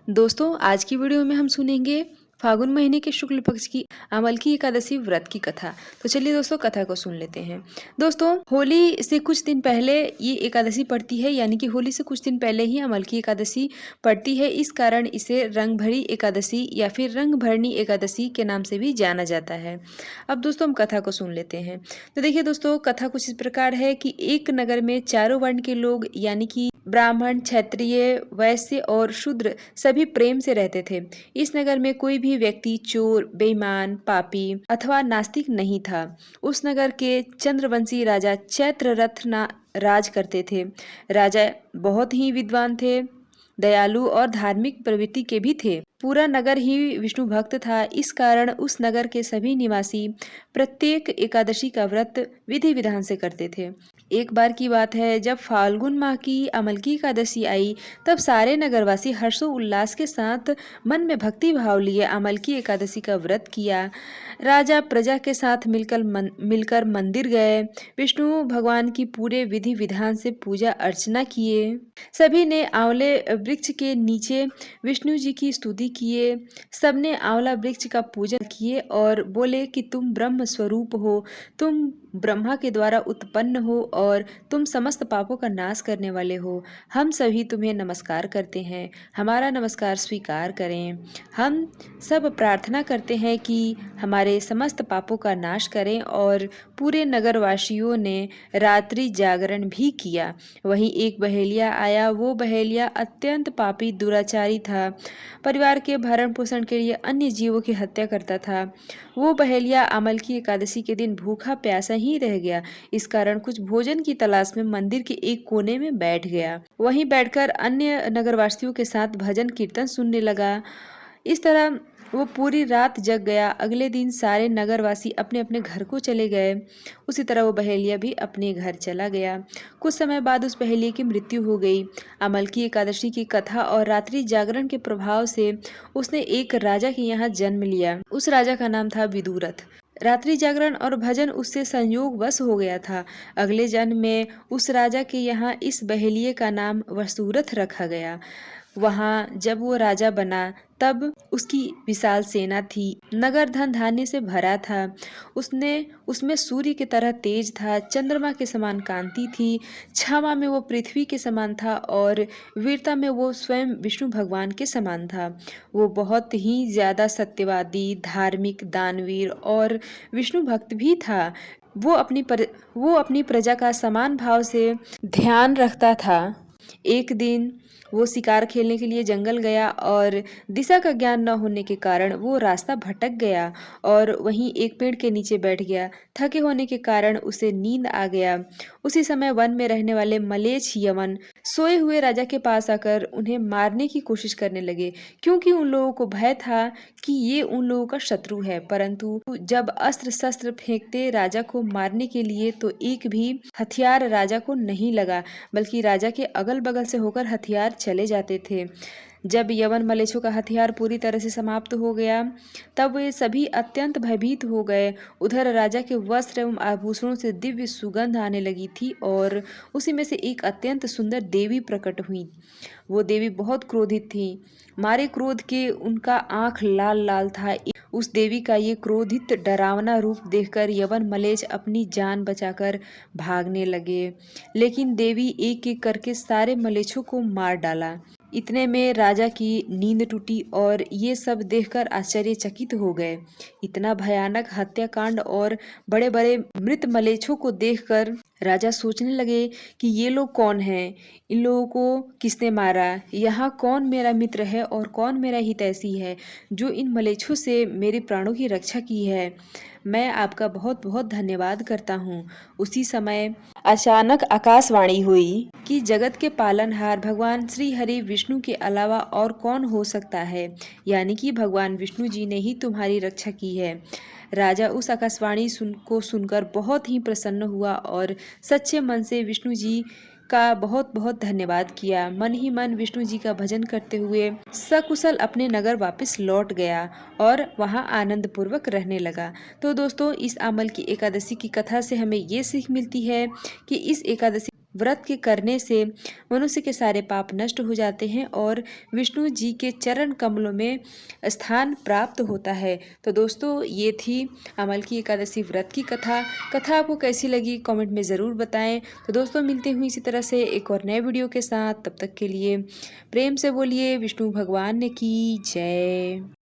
दोस्तों आज की वीडियो में हम सुनेंगे फागुन महीने के शुक्ल पक्ष की अमल की एकादशी व्रत की कथा। तो चलिए दोस्तों कथा को सुन लेते हैं। दोस्तों होली से कुछ दिन पहले ये एकादशी पड़ती है, यानी कि होली से कुछ दिन पहले ही अमल की एकादशी पड़ती है। इस कारण इसे रंग भरी एकादशी या फिर रंग भरनी एकादशी के नाम से भी जाना जाता है। अब दोस्तों हम कथा को सुन लेते हैं। तो देखिए दोस्तों, कथा कुछ इस प्रकार है कि एक नगर में चारों वर्ण के लोग यानी कि ब्राह्मण, क्षत्रिय, वैश्य और शूद्र सभी प्रेम से रहते थे। इस नगर में कोई भी व्यक्ति चोर, बेईमान, पापी अथवा नास्तिक नहीं था। उस नगर के चंद्रवंशी राजा चैत्ररथ राज करते थे। राजा बहुत ही विद्वान थे, दयालु और धार्मिक प्रवृत्ति के भी थे। पूरा नगर ही विष्णु भक्त था। इस कारण उस नगर के सभी निवासी प्रत्येक एकादशी का व्रत विधि विधान से करते थे। एक बार की बात है, जब फाल्गुन माह की अमल की एकादशी आई, तब सारे नगरवासी हर्षोल्लास के साथ मन में भक्ति भाव लिए अमल की एकादशी का व्रत किया। राजा प्रजा के साथ मिलकर मंदिर गए, विष्णु भगवान की पूरे विधि विधान से पूजा अर्चना किए। सभी ने आंवले वृक्ष के नीचे विष्णु जी की स्तुति किए। सबने आंवला वृक्ष का पूजन किए और बोले कि तुम ब्रह्म स्वरूप हो, तुम ब्रह्मा के द्वारा उत्पन्न हो और तुम समस्त पापों का नाश करने वाले हो। हम सभी तुम्हें नमस्कार करते हैं, हमारा नमस्कार स्वीकार करें। हम सब प्रार्थना करते हैं कि हमारे समस्त पापों का नाश करें। और पूरे नगरवासियों ने रात्रि जागरण भी किया। वहीं एक बहेलिया आया। वो बहेलिया अत्यंत पापी दुराचारी था। परिवार के भरण पोषण के लिए अन्य जीवों की हत्या करता था। वो बहेलिया अमल की एकादशी के दिन भूखा प्यासा ही रह गया। इस कारण कुछ भोजन की तलाश में मंदिर के एक कोने में बैठ गया। वहीं बैठकर अन्य नगरवासियों के साथ भजन कीर्तन सुनने लगा। इस तरह वो पूरी रात जग गया। अगले दिन सारे नगरवासी अपने अपने घर को चले गए। उसी तरह वो बहेलिया भी अपने घर चला गया। कुछ समय बाद उस बहेलिया की मृत्यु हो गई। अमल की एकादशी की कथा और रात्रि जागरण के प्रभाव से उसने एक राजा के यहाँ जन्म लिया। उस राजा का नाम था विदुरथ। रात्रि जागरण और भजन उससे संयोगवश हो गया था। अगले जन्म में उस राजा के यहाँ इस बहेलिये का नाम वसुरथ रखा गया। वहाँ जब वो राजा बना तब उसकी विशाल सेना थी। नगर धन धान्य से भरा था। उसमें सूर्य की तरह तेज था, चंद्रमा के समान कांति थी। क्षमा में वो पृथ्वी के समान था और वीरता में वो स्वयं विष्णु भगवान के समान था। वो बहुत ही ज्यादा सत्यवादी, धार्मिक, दानवीर और विष्णु भक्त भी था। वो अपनी प्रजा का समान भाव से ध्यान रखता था। एक दिन वो शिकार खेलने के लिए जंगल गया और दिशा का ज्ञान न होने के कारण वो रास्ता भटक गया और वहीं एक पेड़ के नीचे बैठ गया। थके होने के कारण उसे नींद आ गया। उसी समय वन में रहने वाले मलेच्छ यवन सोए हुए राजा के पास आकर उन्हें मारने की कोशिश करने लगे, क्योंकि उन लोगों को भय था कि ये उन लोगों का शत्रु है। परंतु जब अस्त्र शस्त्र फेंकते राजा को मारने के लिए, तो एक भी हथियार राजा को नहीं लगा, बल्कि राजा के अगल बगल से होकर हथियार चले जाते थे। जब यवन मलेच्छों का हथियार पूरी तरह से समाप्त हो गया, तब वे सभी अत्यंत भयभीत हो गए। उधर राजा के वस्त्र एवं आभूषणों से दिव्य सुगंध आने लगी थी और उसी में से एक अत्यंत सुंदर देवी प्रकट हुई। वो देवी बहुत क्रोधित थी। मारे क्रोध के उनका आंख लाल लाल था। उस देवी का ये क्रोधित डरावना रूप देखकर यवन मलेच्छ अपनी जान बचाकर भागने लगे, लेकिन देवी एक एक करके सारे मलेच्छों को मार डाला। इतने में राजा की नींद टूटी और ये सब देखकर आश्चर्यचकित हो गए। इतना भयानक हत्याकांड और बड़े बड़े मृत मलेच्छों को देखकर राजा सोचने लगे कि ये लोग कौन हैं, इन लोगों को किसने मारा, यहाँ कौन मेरा मित्र है और कौन मेरा हितैषी है जो इन मलेच्छों से मेरे प्राणों की रक्षा की है। मैं आपका बहुत बहुत धन्यवाद करता हूँ। उसी समय अचानक आकाशवाणी हुई कि जगत के पालनहार भगवान श्री हरि विष्णु के अलावा और कौन हो सकता है, यानी कि भगवान विष्णु जी ने ही तुम्हारी रक्षा की है। राजा उस आकाशवाणी को सुनकर बहुत ही प्रसन्न हुआ और सच्चे मन से विष्णु जी का बहुत बहुत धन्यवाद किया। मन ही मन विष्णु जी का भजन करते हुए सकुशल अपने नगर वापस लौट गया और वहां आनंद पूर्वक रहने लगा। तो दोस्तों, इस अमल की एकादशी की कथा से हमें ये सीख मिलती है कि इस एकादशी व्रत के करने से मनुष्य के सारे पाप नष्ट हो जाते हैं और विष्णु जी के चरण कमलों में स्थान प्राप्त होता है। तो दोस्तों ये थी अमल की एकादशी व्रत की कथा। कथा आपको कैसी लगी कमेंट में ज़रूर बताएं। तो दोस्तों मिलते हुए इसी तरह से एक और नए वीडियो के साथ, तब तक के लिए प्रेम से बोलिए विष्णु भगवान की जय।